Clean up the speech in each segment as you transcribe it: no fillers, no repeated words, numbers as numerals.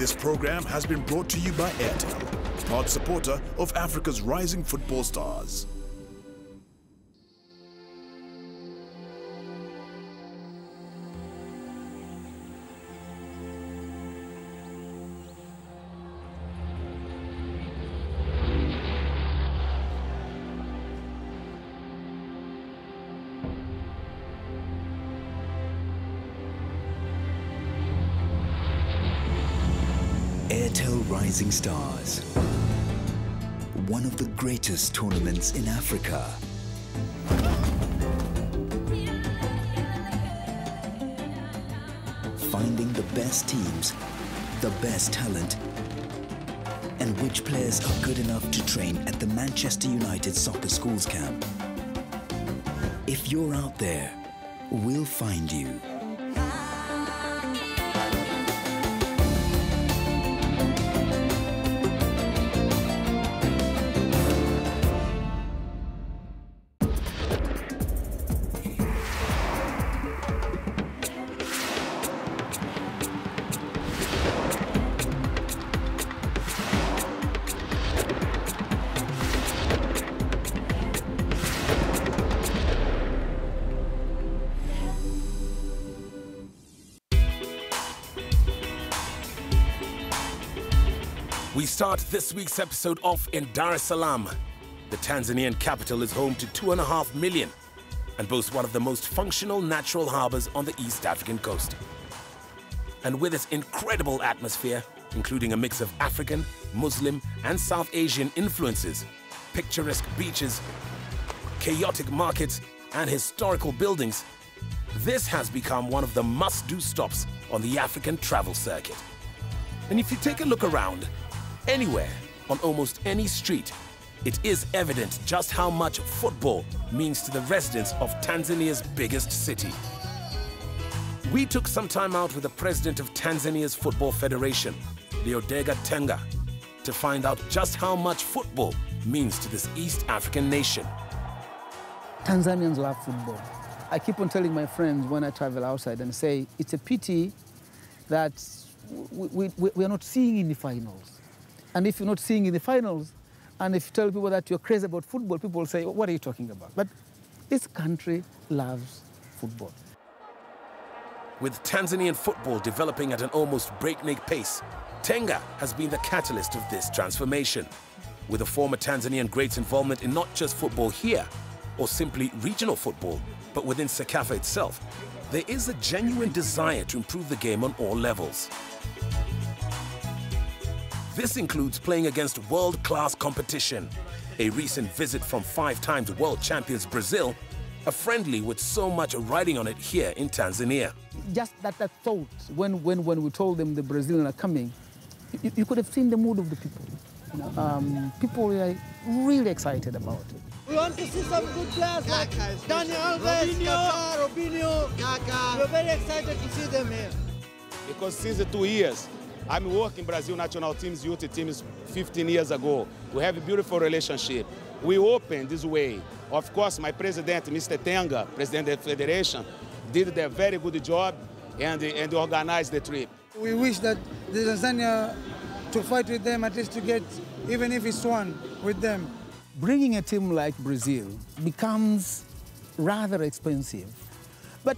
This program has been brought to you by Airtel, proud supporter of Africa's rising football stars. Airtel Rising Stars, one of the greatest tournaments in Africa. Finding the best teams, the best talent, and which players are good enough to train at the Manchester United Soccer Schools camp. If you're out there, we'll find you. We start this week's episode off in Dar es Salaam. The Tanzanian capital is home to 2.5 million and boasts one of the most functional natural harbors on the East African coast. And with its incredible atmosphere, including a mix of African, Muslim, and South Asian influences, picturesque beaches, chaotic markets, and historical buildings, this has become one of the must-do stops on the African travel circuit. And if you take a look around, anywhere, on almost any street, it is evident just how much football means to the residents of Tanzania's biggest city. We took some time out with the president of Tanzania's Football Federation, Leodega Tenga, to find out just how much football means to this East African nation. Tanzanians love football. I keep on telling my friends when I travel outside and say, it's a pity that we are not seeing in the finals. And if you're not seeing in the finals, and if you tell people that you're crazy about football, people will say, what are you talking about? But this country loves football. With Tanzanian football developing at an almost breakneck pace, Tenga has been the catalyst of this transformation. With the former Tanzanian greats' involvement in not just football here, or simply regional football, but within CECAFA itself, there is a genuine desire to improve the game on all levels. This includes playing against world-class competition, a recent visit from 5-time world champions Brazil, a friendly with so much riding on it here in Tanzania. Just that thought, when we told them the Brazilians are coming, you could have seen the mood of the people. People were really excited about it. We want to see some good players like Daniel Alves, Robinho. We're very excited to see them here. Because since 2 years, I'm working Brazil national teams, youth teams 15 years ago. We have a beautiful relationship. We opened this way. Of course, my president, Mr. Tenga, president of the federation, did a very good job and organized the trip. We wish that the Tanzania to fight with them, at least to get, even if it's one, with them. Bringing a team like Brazil becomes rather expensive. But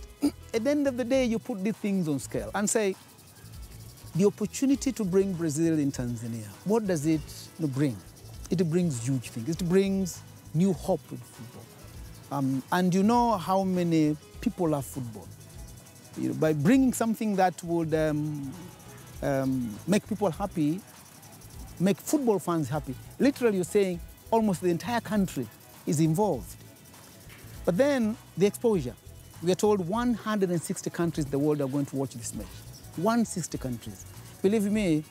at the end of the day, you put these things on scale and say, the opportunity to bring Brazil in Tanzania, what does it bring? It brings huge things. It brings new hope in football. And you know how many people love football. By bringing something that would make people happy, make football fans happy, literally you're saying almost the entire country is involved. But then the exposure. We are told 160 countries in the world are going to watch this match. 160 countries. Believe me,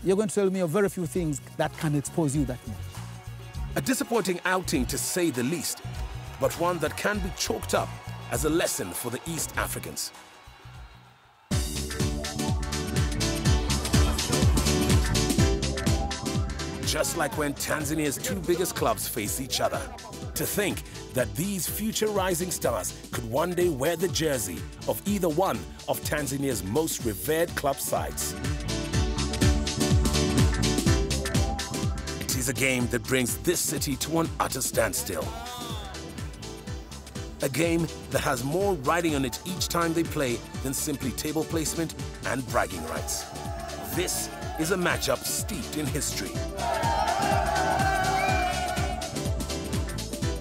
you're going to tell me of very few things that can expose you that much. A disappointing outing to say the least, but one that can be chalked up as a lesson for the East Africans. Just like when Tanzania's two biggest clubs face each other. To think that these future rising stars could one day wear the jersey of either one of Tanzania's most revered club sides. is a game that brings this city to an utter standstill. A game that has more riding on it each time they play than simply table placement and bragging rights. This is a matchup steeped in history.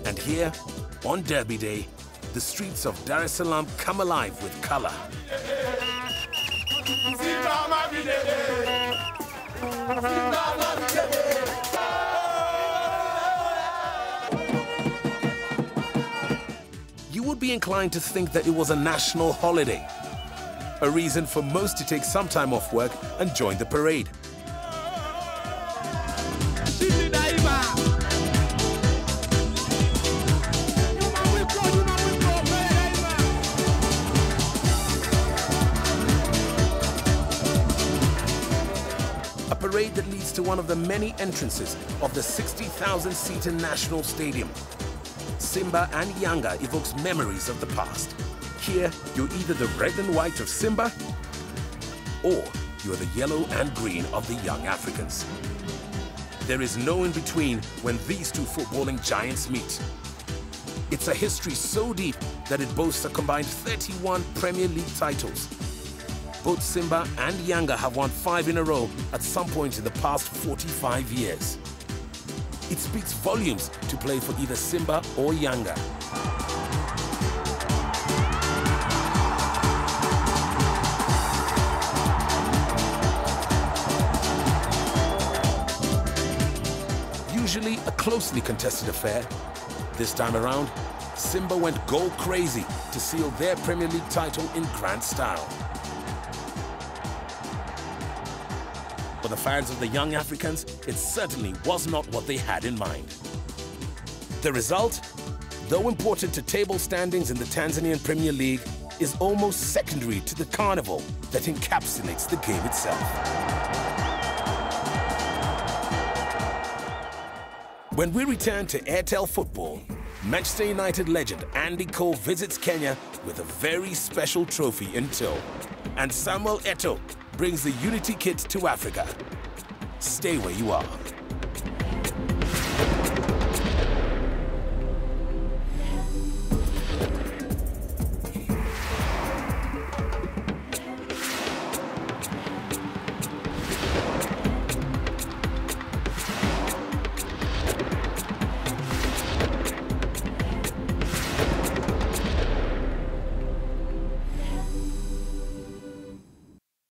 And here, on Derby Day, the streets of Dar es Salaam come alive with color. You would be inclined to think that it was a national holiday, a reason for most to take some time off work and join the parade. A parade that leads to one of the many entrances of the 60,000-seater National Stadium. Simba and Yanga evokes memories of the past. Here, you're either the red and white of Simba, or you're the yellow and green of the young Africans. There is no in-between when these two footballing giants meet. It's a history so deep that it boasts a combined 31 Premier League titles. Both Simba and Yanga have won 5 in a row at some point in the past 45 years. It speaks volumes to play for either Simba or Yanga. Usually a closely contested affair, this time around, Simba went goal crazy to seal their Premier League title in grand style. For the fans of the young Africans, it certainly was not what they had in mind. The result, though important to table standings in the Tanzanian Premier League, is almost secondary to the carnival that encapsulates the game itself. When we return to Airtel football, Manchester United legend Andy Cole visits Kenya with a very special trophy in tow. And Samuel Eto'o brings the Unity kit to Africa. Stay where you are.